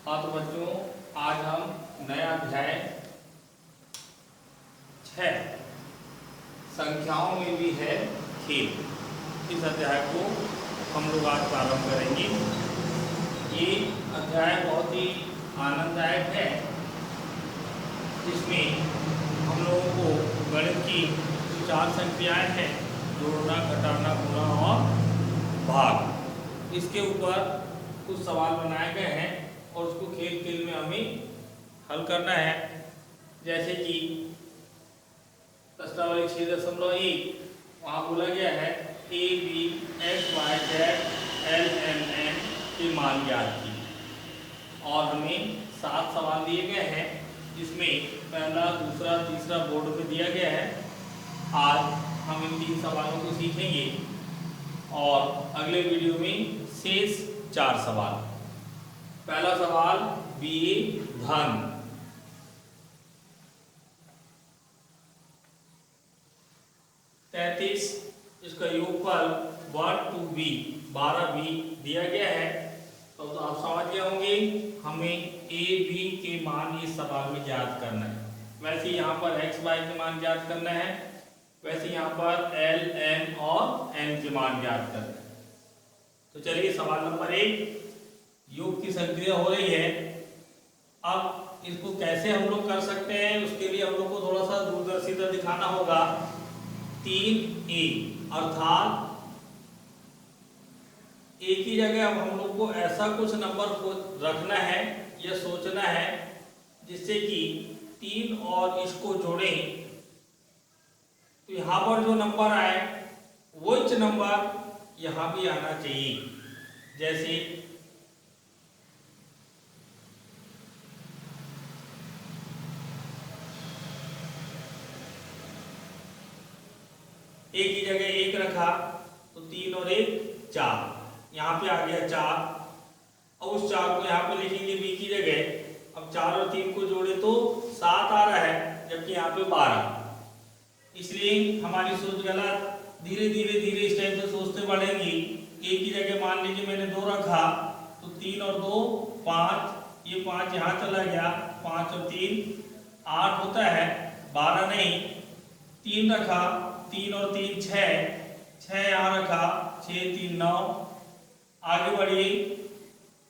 हाँ तो बच्चों, आज हम नया अध्याय 6 संख्याओं में भी है खेल, इस अध्याय को हम लोग आज प्रारंभ करेंगे। ये अध्याय बहुत ही आनंददायक है। इसमें हम लोगों को गणित की 4 संख्याएं हैं, जोड़ना, घटाना, गुणा और भाग। इसके ऊपर कुछ सवाल बनाए गए हैं और उसको खेल खेल में हमें हल करना है। जैसे कि प्रश्नावली 6.1 वहाँ बोला गया है A B X Y Z L M N के मान ज्ञात की, और हमें 7 सवाल दिए गए हैं, जिसमें पहला, दूसरा, तीसरा बोर्ड में दिया गया है। आज हम इन 3 सवालों को सीखेंगे और अगले वीडियो में शेष 4 सवाल। पहला सवाल बी धन। 33 इसका योगफल 1 to b 12 b दिया गया है। तो आप समझ गए होंगे हमें ए बी के मान इस सवाल में ज्ञात करना है। वैसे यहाँ पर एक्स वाई के मान ज्ञात करना है, वैसे यहाँ पर एल एम और एन के मान ज्ञात करना है। तो चलिए सवाल नंबर 1, योग की संक्रिया हो रही है। अब इसको कैसे हम लोग कर सकते हैं, उसके लिए हम लोग को थोड़ा सा दूरदर्शिता दिखाना होगा। 3a अर्थात ए की जगह अब हम लोग को ऐसा कुछ नंबर को रखना है या सोचना है जिससे कि 3 और इसको जोड़ें तो यहाँ पर जो नंबर आए वो नंबर यहाँ भी आना चाहिए। जैसे ए की जगह 1 रखा तो 3 और 1 4, यहाँ पे आ गया 4। और उस 4 को यहाँ पे लिखेंगे बी की जगह। अब 4 और 3 को जोड़े तो 7 आ रहा है, जबकि यहाँ पे 12। इसलिए हमारी सोच गलत। धीरे धीरे धीरे इस टाइप से सोचते बढ़ेंगी। ए की जगह मान लीजिए मैंने 2 रखा तो 3 और 2 5, ये 5 यहाँ चला गया, 5 और 3 8 होता है, 12 नहीं। 3 रखा, 3 और 3 6 यहाँ रखा, 6 3 9। आगे बढ़िए,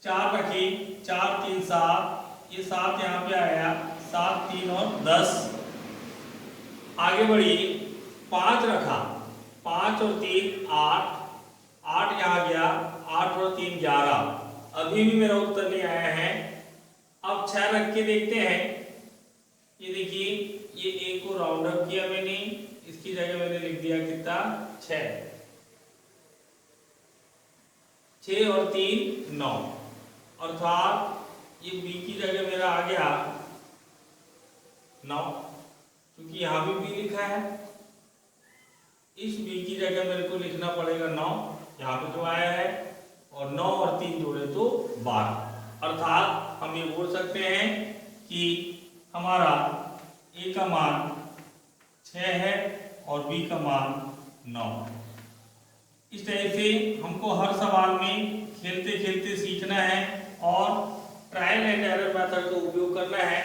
4 रखी, 4 3 7, ये 7 यहाँ पे आया, 7 3 और 10। आगे बढ़िए, 5 रखा, 5 और 3 8, 8 यहाँ गया, 8 और 3 11। अभी भी मेरा उत्तर नहीं आया है। अब 6 रख के देखते हैं। ये देखिए, ये ए को राउंड अप किया मैंने, इसकी जगह मैंने लिख दिया कितना 6। 6 और 3 9, अर्थात ये बी की जगह मेरा आ गया 9, क्योंकि यहाँ भी बी लिखा है। इस बी की जगह मेरे को लिखना पड़ेगा 9, यहाँ पे जो आया है, और 9 और 3 जोड़े तो 12। अर्थात हम ये बोल सकते हैं कि हमारा ए का मान 6 है और बी का मान 9। इस तरह से हमको हर सवाल में खेलते खेलते सीखना है और ट्रायल एंड एरर मेथड का उपयोग करना है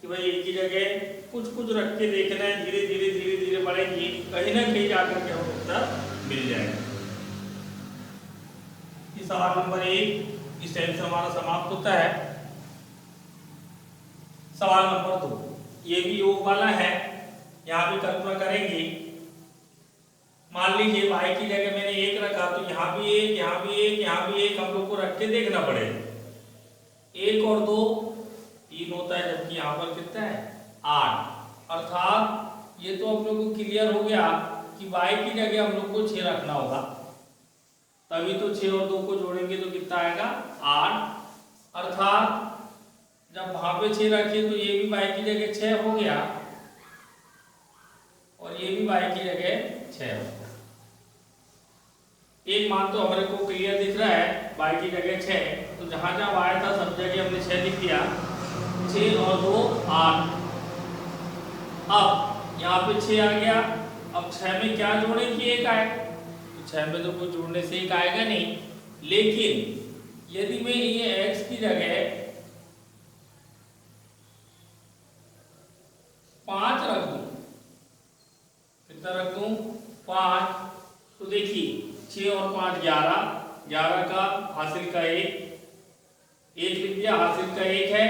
कि भाई एक ही जगह कुछ कुछ रख के देखना है। धीरे धीरे धीरे धीरे बढ़ेंगे, कहीं ना कहीं जाकर के हमको उत्तर मिल जाएगा। ये सवाल नंबर 1 इस टाइप से हमारा समाप्त होता है। सवाल नंबर 2, ये भी योग वाला है। यहाँ भी कल्पना करेंगे। मान लीजिए y की जगह मैंने 1 रखा तो यहाँ भी 1, यहाँ भी 1, यहाँ भी 1, हम लोग को रख के देखना पड़ेगा। 1 और 2 3 होता है, जबकि यहाँ पर कितना है 8। अर्थात ये तो हम लोग को क्लियर हो गया कि y की जगह हम लोग को 6 रखना होगा, तभी तो 6 और 2 को जोड़ेंगे तो कितना आएगा 8। अर्थात जब वहां पे 6 रखे तो ये भी y की जगह 6 हो गया और ये भी y की जगह 6 हो गया। एक मान तो हमारे को क्लियर दिख रहा है, y की जगह 6, तो जहां जहां आया था सब जगह हमने 6 लिख दिया। 6 और 2 8। अब यहाँ पे 6 आ गया। अब 6 में क्या जोड़े कि 1 आए, तो 6 में तो कुछ जोड़ने से 1 आएगा नहीं। लेकिन यदि मैं ये x की जगह तो देखिए 6 और 5 11, 11 का हासिल का 1 लिख दिया, हासिल का 1 है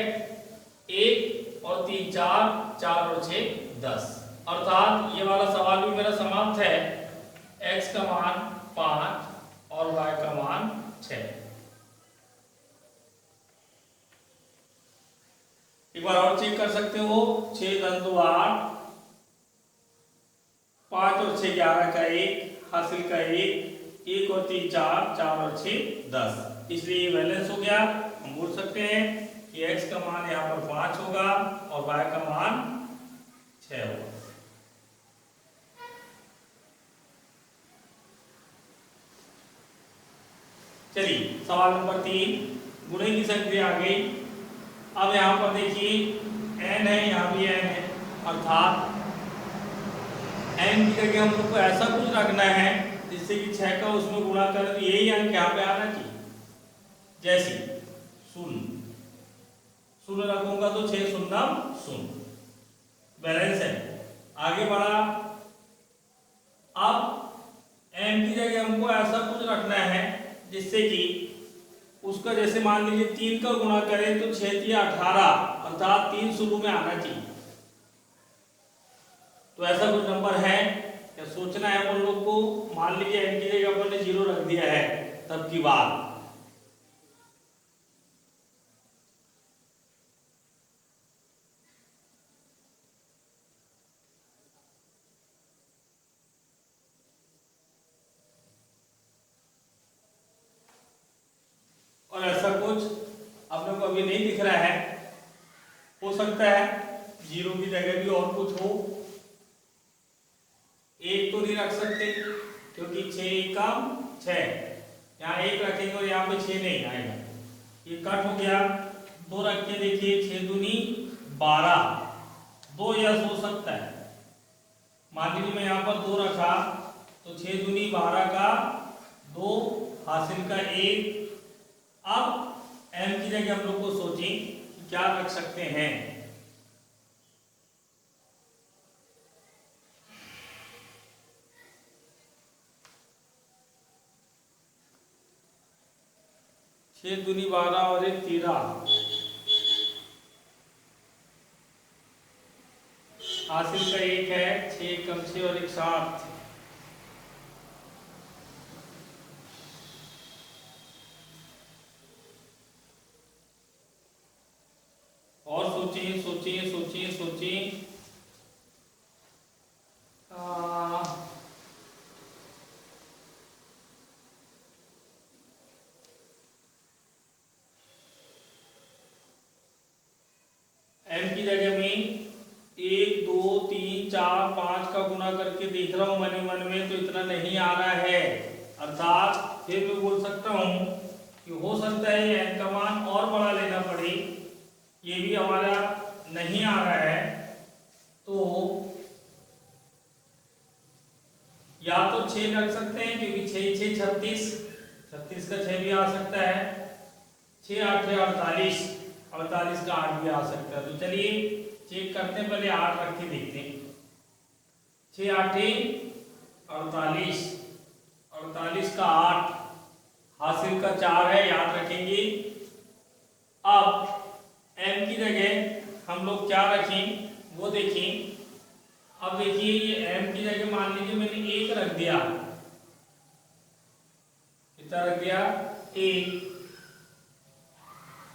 1 और 3 4, 4 और 6 10। अर्थात ये वाला सवाल भी मेरा समाप्त है। x का मान 5 और y का मान 6। एक बार और चेक कर सकते हो, 6 10 2 8, 5 और 6 11 का 1, हासिल का 1 और 3 4, 4 और 6 10। इसलिए ये बैलेंस हो गया। हम बोल सकते हैं कि x का मान यहाँ पर 5 होगा और y का मान 6 होगा। चलिए सवाल नंबर 3, गुणे की संक्रिया आ गई। अब यहाँ पर देखिए n है, यहाँ भी n है, अर्थात n की जगह हम लोग को ऐसा कुछ रखना है जिससे कि 6 का उसमें गुणा करें तो यही अंक यहाँ पे आना चाहिए। जैसे 0 रखूंगा तो 6 शून्य 0, बैलेंस है। आगे बढ़ा, अब n की जगह हमको ऐसा कुछ रखना है जिससे कि उसका, जैसे मान लीजिए 3 का गुणा करें तो 6 3 18, अर्थात 3 शुरू में आना चाहिए। तो ऐसा कुछ नंबर है क्या, सोचना है अपन लोग को। मान लीजिए n की जगह अपन ने 0 रख दिया है, तब की बात। और ऐसा कुछ अपने को अभी नहीं दिख रहा है, हो सकता है 0 की जगह भी और कुछ हो। 1 तो नहीं रख सकते क्योंकि 6 कम 6, यहाँ 1 रखेंगे और यहाँ पे 6 नहीं आएगा, ये कट हो गया। 2 रख के देखिए, 6 दूनी 12, 2 यस हो सकता है। मान लीजिए मैं यहाँ पर 2 रखा तो 6 दूनी 12 का 2, हासिल का 1। अब m की जगह हम लोग को सोचें कि क्या रख सकते हैं। छह दूनी 12 और 1 13, हासिल का 1 है, 6 कम 6 और 1 7। और सोचिए सोचिए सोचिए सोचिए, m की जगह में 1 2 3 4 5 का गुणा करके देख रहा हूं मन ही मन में, तो इतना नहीं आ रहा है। अर्थात फिर मैं बोल सकता हूं कि हो सकता है n का मान और बड़ा लेना पड़े, ये भी हमारा नहीं आ रहा है। तो या तो 6 रख सकते हैं क्योंकि 6 6 36, 36 का 6 भी आ सकता है। 6 8 48, 48 का 8 भी आ सकता है। तो चलिए चेक करते हैं, पहले 8 रख के देखते हैं। 6 8 48, 48 का 8, हासिल का 4 है, याद रखेंगे। अब m की जगह हम लोग क्या रखें वो देखें। अब देखिए ये m की जगह मान लीजिए मैंने 1 रख दिया, कितना रख दिया 1।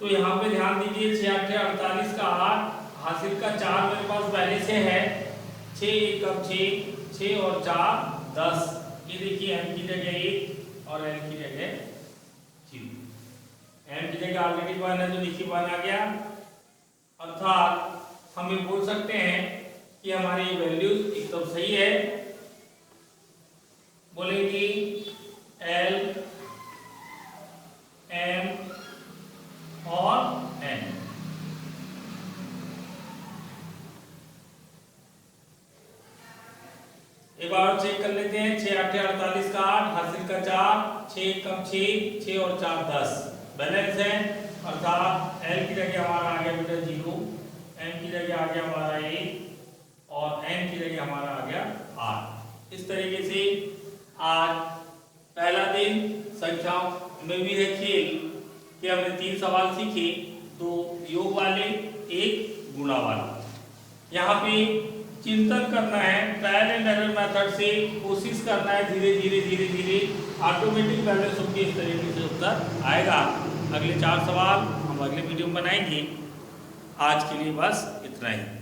तो यहाँ पे ध्यान दीजिए 6 8 48 का 8, हासिल का 4 मेरे पास पहले से है। 6 1 कम 6, 6 और 4 10। ये देखिए m की जगह 1 और n की जगह 0। m की जगह ऑलरेडी 1 है तो देखिए 1 आ गया। अर्थात हम ये बोल सकते हैं कि हमारी वैल्यूज एकदम सही है। बोलेंगे L M और N। एक बार चेक कर लेते हैं। 6 8 48 का 8, हासिल का 4, 6 कम 6, 6 और 4 10, बैलेंस है। अर्थात L की जगह हमारा आ गया बेटा 0, M की जगह आ गया हमारा 1 और N की जगह हमारा आ गया 8। इस तरीके से आज पहला दिन संख्याओं में भी है खेल कि हमने 3 सवाल सीखे, 2 योग वाले, 1 गुणा वाला। यहाँ पे चिंतन करना है, ट्रायल एंड एरर मेथड से कोशिश करना है, धीरे धीरे ऑटोमेटिक बैलेंस होकर इस तरीके से उत्तर आएगा। अगले 4 सवाल हम अगले वीडियो में बनाएंगे। आज के लिए बस इतना ही।